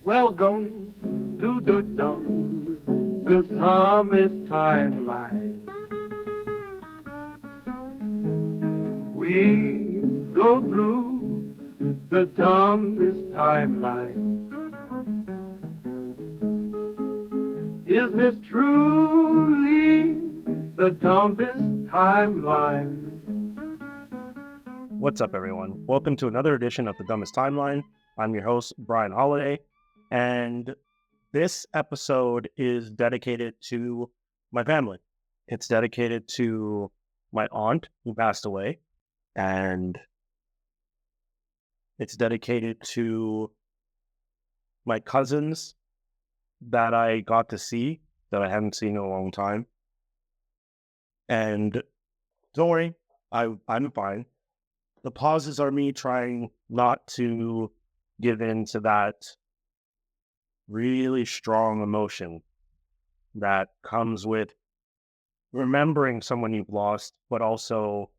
Welcome to the dumbest timeline. We go through the dumbest timeline. Is this truly the dumbest timeline? What's up, everyone? Welcome to another edition of The Dumbest Timeline. I'm your host, Brian Holidae, and this episode is dedicated to my family. It's dedicated to my aunt who passed away, and it's dedicated to my cousins that I got to see that I haven't seen in a long time. And don't worry, I'm fine. The pauses are me trying not to give in to that really strong emotion that comes with remembering someone you've lost, but also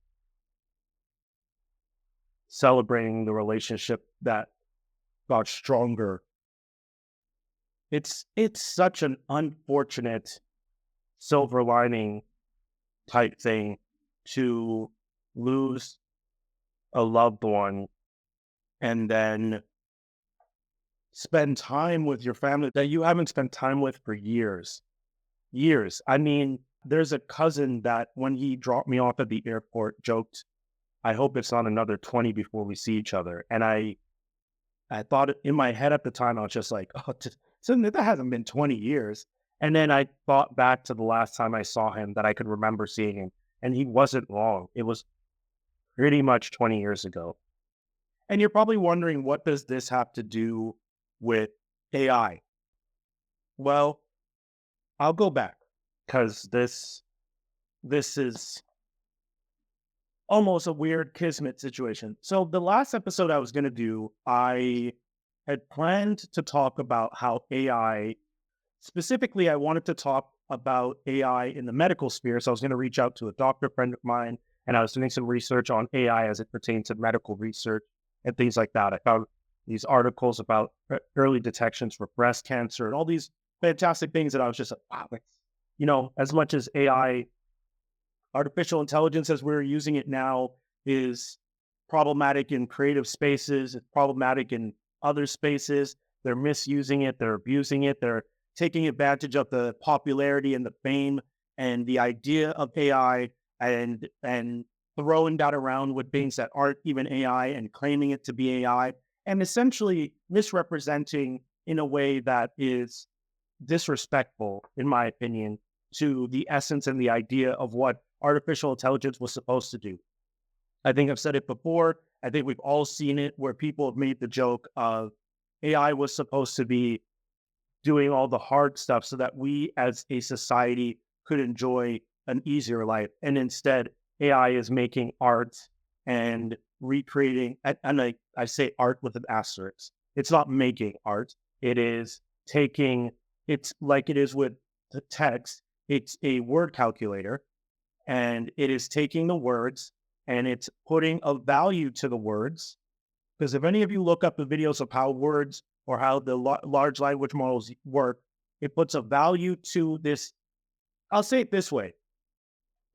celebrating the relationship that got stronger. It's such an unfortunate silver lining type thing to lose a loved one and then spend time with your family that you haven't spent time with for years. I mean, there's a cousin that when he dropped me off at the airport joked, I hope it's not another 20 before we see each other. And I thought in my head at the time, I was just like, so that hasn't been 20 years. And then I thought back to the last time I saw him that I could remember seeing him. And he wasn't wrong. It was pretty much 20 years ago. And you're probably wondering, what does this have to do with AI? Well, I'll go back because this is almost a weird kismet situation. So the last episode I was going to do, I had planned to talk about how AI, specifically, I wanted to talk about AI in the medical sphere. So I was going to reach out to a doctor friend of mine, and I was doing some research on AI as it pertains to medical research and things like that. I found these articles about early detections for breast cancer and all these fantastic things that I was just like, wow, as much as AI, artificial intelligence as we're using it now, is problematic in creative spaces, it's problematic in other spaces. They're misusing it, they're abusing it, they're taking advantage of the popularity and the fame and the idea of AI and throwing that around with things that aren't even AI and claiming it to be AI and essentially misrepresenting in a way that is disrespectful, in my opinion, to the essence and the idea of what artificial intelligence was supposed to do. I think I've said it before. I think we've all seen it where people have made the joke of AI was supposed to be doing all the hard stuff so that we as a society could enjoy an easier life. And instead, AI is making art and recreating, and I say art with an asterisk. It's not making art. It is taking, it's like it is with the text. It's a word calculator, and it is taking the words and it's putting a value to the words. Because if any of you look up the videos of how words or how the large language models work, it puts a value to this. I'll say it this way.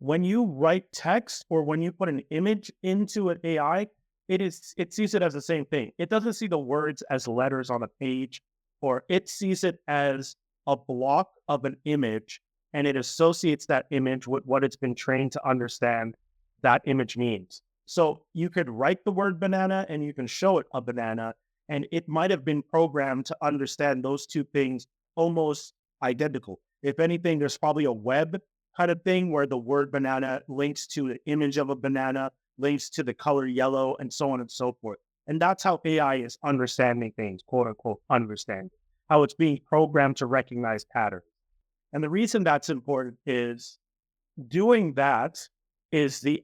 When you write text or when you put an image into an AI, it sees it as the same thing. It doesn't see the words as letters on a page, or it sees it as a block of an image, and it associates that image with what it's been trained to understand that image means. So you could write the word banana and you can show it a banana, and it might have been programmed to understand those two things almost identical. If anything, there's probably a web kind of thing where the word banana links to the image of a banana, links to the color yellow, and so on and so forth. And that's how AI is understanding things, quote unquote, understand, how it's being programmed to recognize patterns. And the reason that's important is doing that is the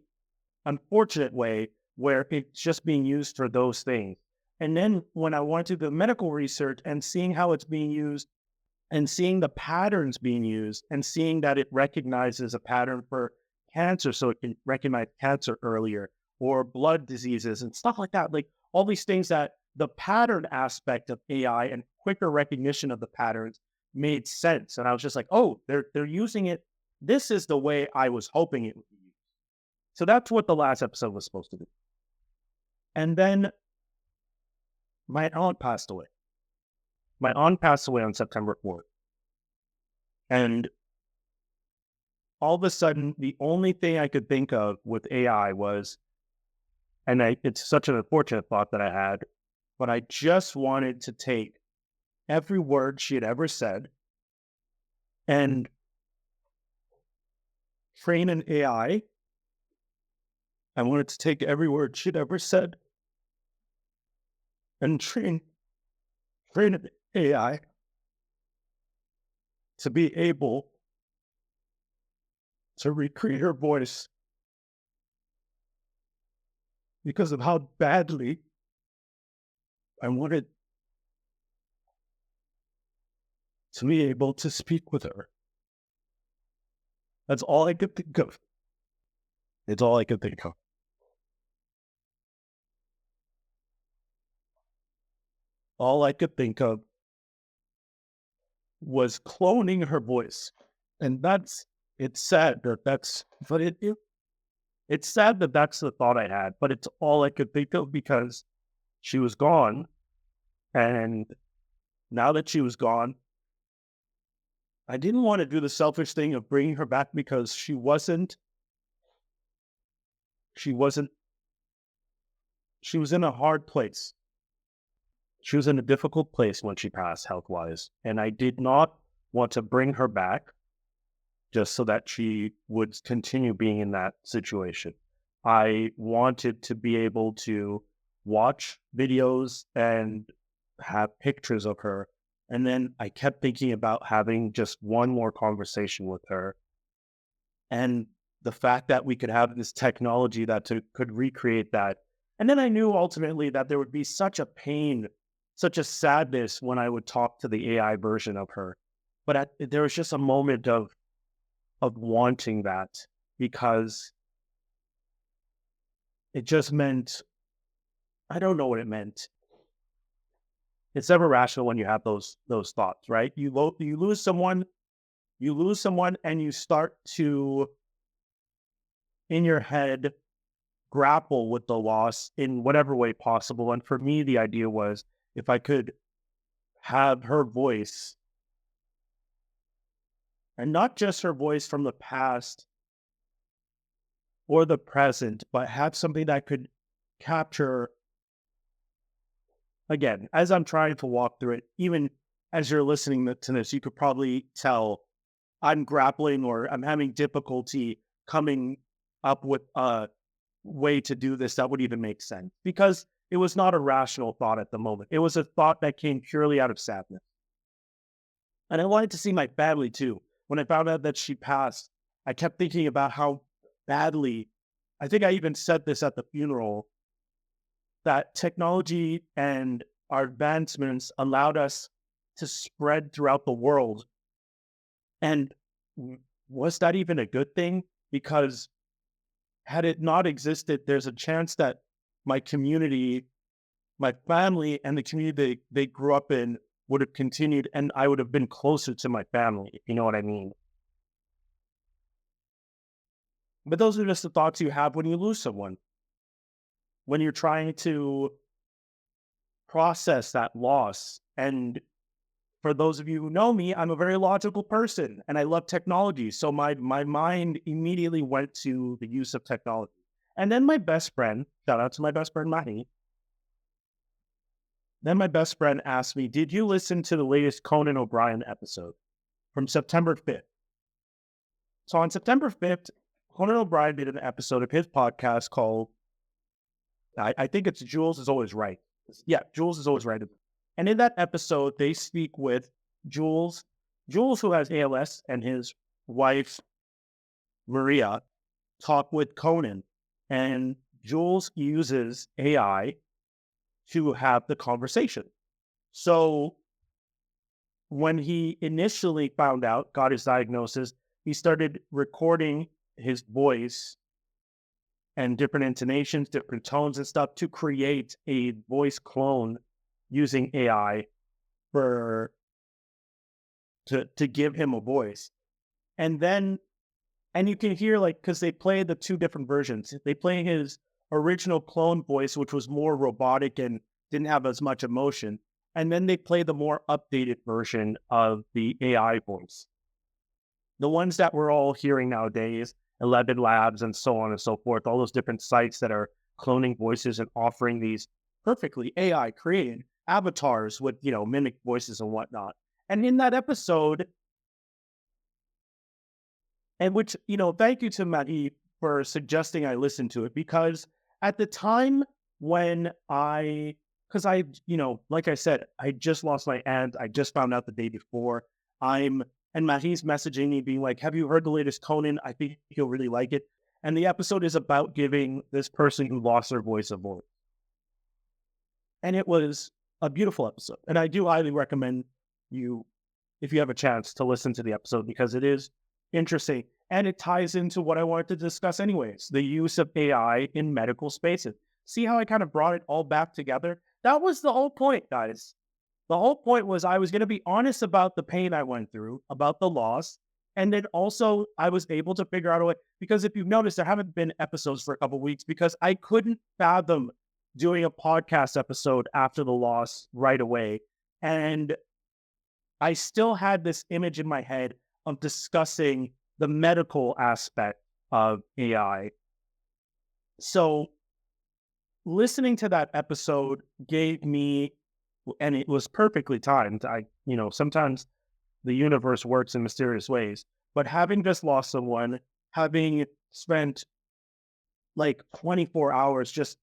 unfortunate way where it's just being used for those things. And then when I went to the medical research and seeing how it's being used and seeing the patterns being used and seeing that it recognizes a pattern for cancer, so it can recognize cancer earlier, or blood diseases and stuff like that. Like all these things that the pattern aspect of AI and quicker recognition of the patterns made sense. And I was just like, oh, they're using it. This is the way I was hoping it would be used. So that's what the last episode was supposed to do. And then my aunt passed away. My aunt passed away on September 4th. And all of a sudden, the only thing I could think of with AI was, and it's such an unfortunate thought that I had, but I just wanted to take every word she had ever said and train an AI. I wanted to take every word she'd ever said and train an AI to be able to recreate her voice because of how badly I wanted to be able to speak with her. That's all I could think of. It's all I could think of. All I could think of was cloning her voice. And it's sad that it's sad that that's the thought I had, but it's all I could think of because she was gone. And now that she was gone, I didn't want to do the selfish thing of bringing her back because she was in a hard place. She was in a difficult place when she passed health-wise. And I did not want to bring her back just so that she would continue being in that situation. I wanted to be able to watch videos and have pictures of her. And then I kept thinking about having just one more conversation with her. And the fact that we could have this technology that could recreate that. And then I knew ultimately that there would be such a pain, such a sadness when I would talk to the AI version of her. But there was just a moment of wanting that because it just meant, I don't know what it meant. It's never rational when you have those thoughts, right? You lose someone and you start to, in your head, grapple with the loss in whatever way possible. And for me, the idea was if I could have her voice, and not just her voice from the past or the present, but have something that could capture, again, as I'm trying to walk through it, even as you're listening to this, you could probably tell I'm grappling or I'm having difficulty coming up with a way to do this that would even make sense because it was not a rational thought at the moment. It was a thought that came purely out of sadness. And I wanted to see my family too. When I found out that she passed, I kept thinking about how badly, I think I even said this at the funeral, that technology and our advancements allowed us to spread throughout the world. And was that even a good thing? Because had it not existed, there's a chance that my community, my family, and the community they grew up in would have continued, and I would have been closer to my family, if you know what I mean. But those are just the thoughts you have when you lose someone. When you're trying to process that loss. And for those of you who know me, I'm a very logical person and I love technology. So my mind immediately went to the use of technology. And then my best friend, shout out to my best friend, Mahi. Then my best friend asked me, did you listen to the latest Conan O'Brien episode from September 5th? So on September 5th, Conan O'Brien did an episode of his podcast called, I think it's Jules is Always Right. Yeah, Jules is Always Right. And in that episode, they speak with Jules who has ALS, and his wife, Maria, talk with Conan. And Jules uses AI to have the conversation. So when he initially got his diagnosis, he started recording his voice and different intonations, different tones and stuff to create a voice clone using AI. for to give him a voice. And then and you can hear like because they play the two different versions. They play his original clone voice, which was more robotic and didn't have as much emotion. And then they play the more updated version of the AI voice. The ones that we're all hearing nowadays, 11 Labs and so on and so forth, all those different sites that are cloning voices and offering these perfectly AI created avatars with, mimic voices and whatnot. And in that episode, and which, thank you to Maddie for suggesting I listen to it, because at the time when because I, like I said, I just lost my aunt. I just found out the day before. And Maddie's messaging me being like, have you heard the latest Conan? I think you'll really like it. And the episode is about giving this person who lost their voice a voice. And it was a beautiful episode. And I do highly recommend you, if you have a chance, to listen to the episode, because it is interesting. And it ties into what I wanted to discuss anyways, the use of AI in medical spaces. See how I kind of brought it all back together? That was the whole point, guys. The whole point was I was going to be honest about the pain I went through, about the loss. And then also I was able to figure out a way, because if you've noticed, there haven't been episodes for a couple of weeks because I couldn't fathom doing a podcast episode after the loss right away. And I still had this image in my head of discussing the medical aspect of AI. So listening to that episode gave me, and it was perfectly timed. Sometimes the universe works in mysterious ways, but having just lost someone, having spent like 24 hours just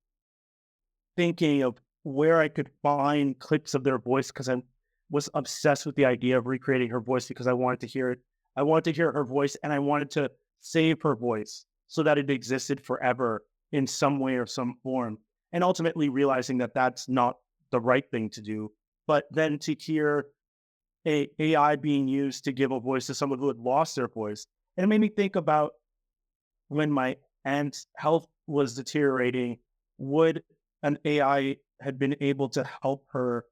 thinking of where I could find clips of their voice, because I was obsessed with the idea of recreating her voice, because I wanted to hear it. I wanted to hear her voice, and I wanted to save her voice so that it existed forever in some way or some form. And ultimately realizing that that's not the right thing to do. But then to hear AI being used to give a voice to someone who had lost their voice, and it made me think about when my aunt's health was deteriorating, would an AI had been able to help her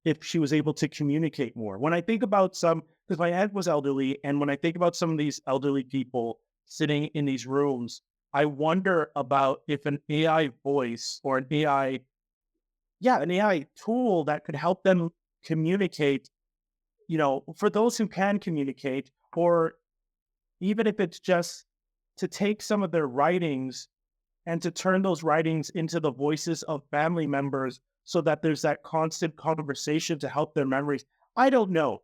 if she was able to communicate more? When I think about because my aunt was elderly, and when I think about some of these elderly people sitting in these rooms, I wonder about if an AI voice or an AI tool that could help them communicate, for those who can communicate, or even if it's just to take some of their writings and to turn those writings into the voices of family members so that there's that constant conversation to help their memories. I don't know.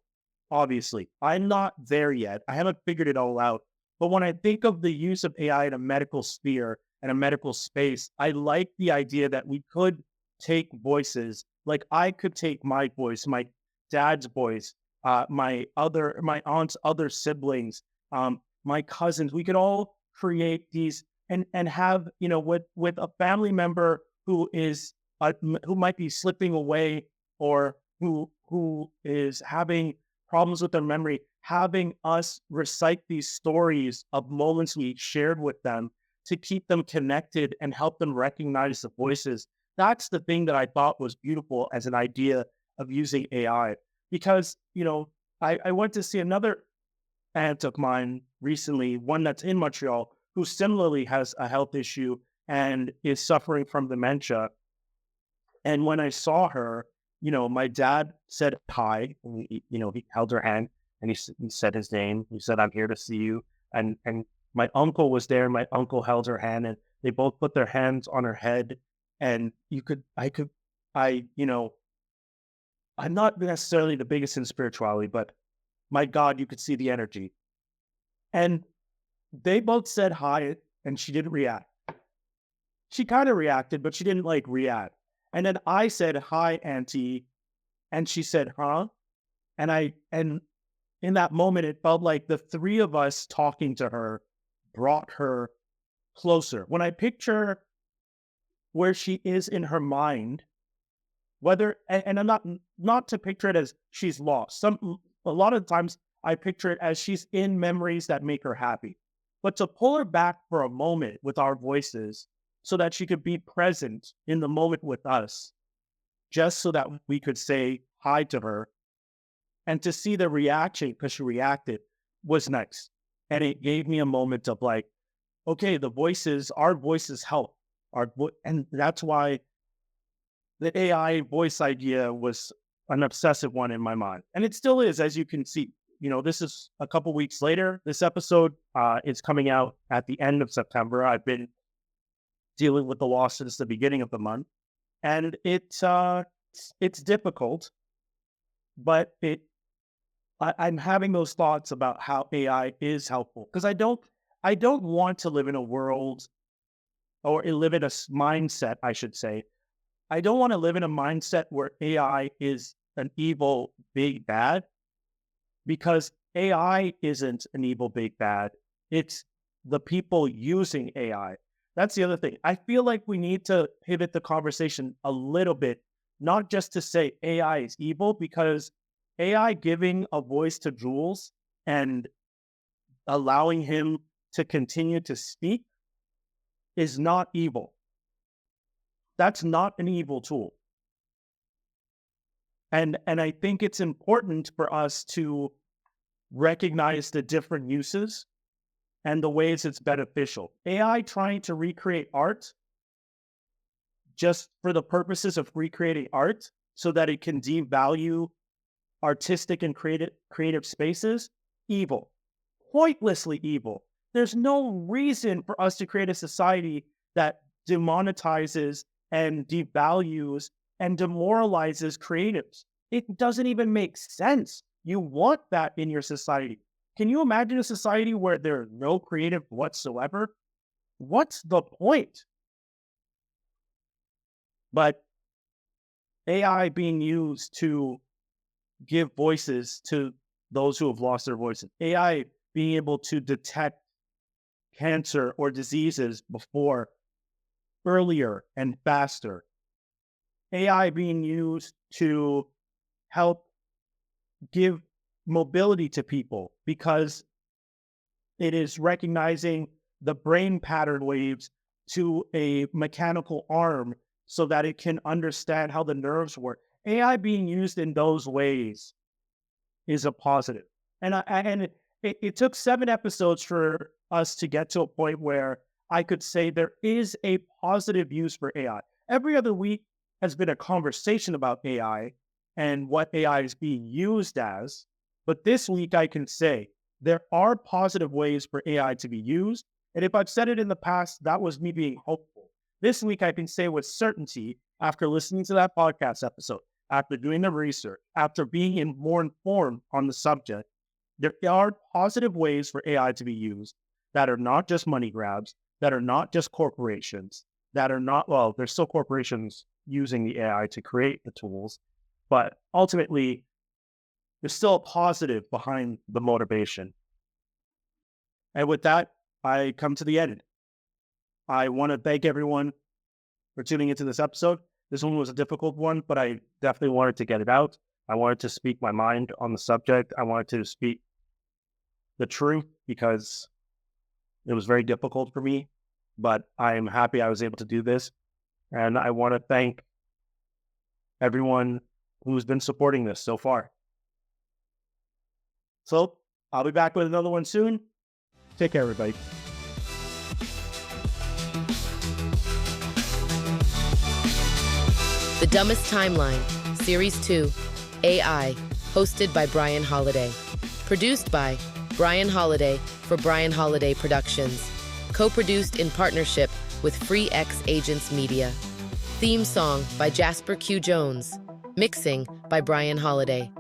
Obviously, I'm not there yet. I haven't figured it all out. But when I think of the use of AI in a medical sphere and a medical space, I like the idea that we could take voices. Like I could take my voice, my dad's voice, my aunt's other siblings, my cousins. We could all create these and have, with a family member who is who might be slipping away, or who is having problems with their memory, having us recite these stories of moments we shared with them to keep them connected and help them recognize the voices. That's the thing that I thought was beautiful as an idea of using AI. Because, I went to see another aunt of mine recently, one that's in Montreal, who similarly has a health issue and is suffering from dementia. And when I saw her, my dad said hi, and he held her hand, and he said his name. He said, "I'm here to see you." And my uncle was there. My uncle held her hand, and they both put their hands on her head. And I'm not necessarily the biggest in spirituality, but my God, you could see the energy. And they both said hi, and she didn't react. She kind of reacted, but she didn't react. And then I said, "Hi, Auntie." And she said, "Huh?" And in that moment, it felt like the three of us talking to her brought her closer. When I picture where she is in her mind, and I'm not to picture it as she's lost. A lot of times I picture it as she's in memories that make her happy. But to pull her back for a moment with our voices so that she could be present in the moment with us, just so that we could say hi to her, and to see the reaction, because she reacted, was nice. And it gave me a moment of like, okay, our voices help. And that's why the AI voice idea was an obsessive one in my mind. And it still is, as you can see. This is a couple weeks later. This episode is coming out at the end of September. I've been dealing with the loss since the beginning of the month. And it's difficult, but I'm having those thoughts about how AI is helpful, because I don't want to live in a world, or live in a mindset, I should say. I don't want to live in a mindset where AI is an evil big bad, because AI isn't an evil big bad. It's the people using AI. That's the other thing. I feel like we need to pivot the conversation a little bit, not just to say AI is evil, because AI giving a voice to Jules and allowing him to continue to speak is not evil. That's not an evil tool. And I think it's important for us to recognize the different uses and the ways it's beneficial. AI trying to recreate art just for the purposes of recreating art so that it can devalue artistic and creative spaces, evil. Pointlessly evil. There's no reason for us to create a society that demonetizes and devalues and demoralizes creatives. It doesn't even make sense. You want that in your society. Can you imagine a society where there are no creative whatsoever? What's the point? But AI being used to give voices to those who have lost their voices. AI being able to detect cancer or diseases earlier and faster. AI being used to help give mobility to people because it is recognizing the brain pattern waves to a mechanical arm so that it can understand how the nerves work. AI being used in those ways is a positive. And it took 7 episodes for us to get to a point where I could say there is a positive use for AI. Every other week has been a conversation about AI and what AI is being used as. But this week I can say there are positive ways for AI to be used. And if I've said it in the past, that was me being hopeful. This week I can say with certainty, after listening to that podcast episode, after doing the research, after being more informed on the subject, there are positive ways for AI to be used that are not just money grabs, that are not just corporations, that are not, well, there's still corporations using the AI to create the tools, but ultimately, there's still a positive behind the motivation. And with that, I come to the end. I want to thank everyone for tuning into this episode. This one was a difficult one, but I definitely wanted to get it out. I wanted to speak my mind on the subject. I wanted to speak the truth because it was very difficult for me, but I'm happy I was able to do this. And I want to thank everyone who's been supporting this so far. So I'll be back with another one soon. Take care, everybody. The Dumbest Timeline, Series 2, AI, hosted by Brian Holidae. Produced by Brian Holidae for Brian Holidae Productions. Co-produced in partnership with Free X Agents Media. Theme song by Jasper Q. Jones. Mixing by Brian Holidae.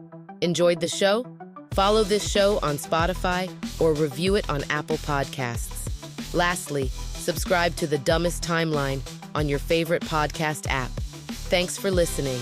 Enjoyed the show? Follow this show on Spotify or review it on Apple Podcasts. Lastly, subscribe to The Dumbest Timeline on your favorite podcast app. Thanks for listening.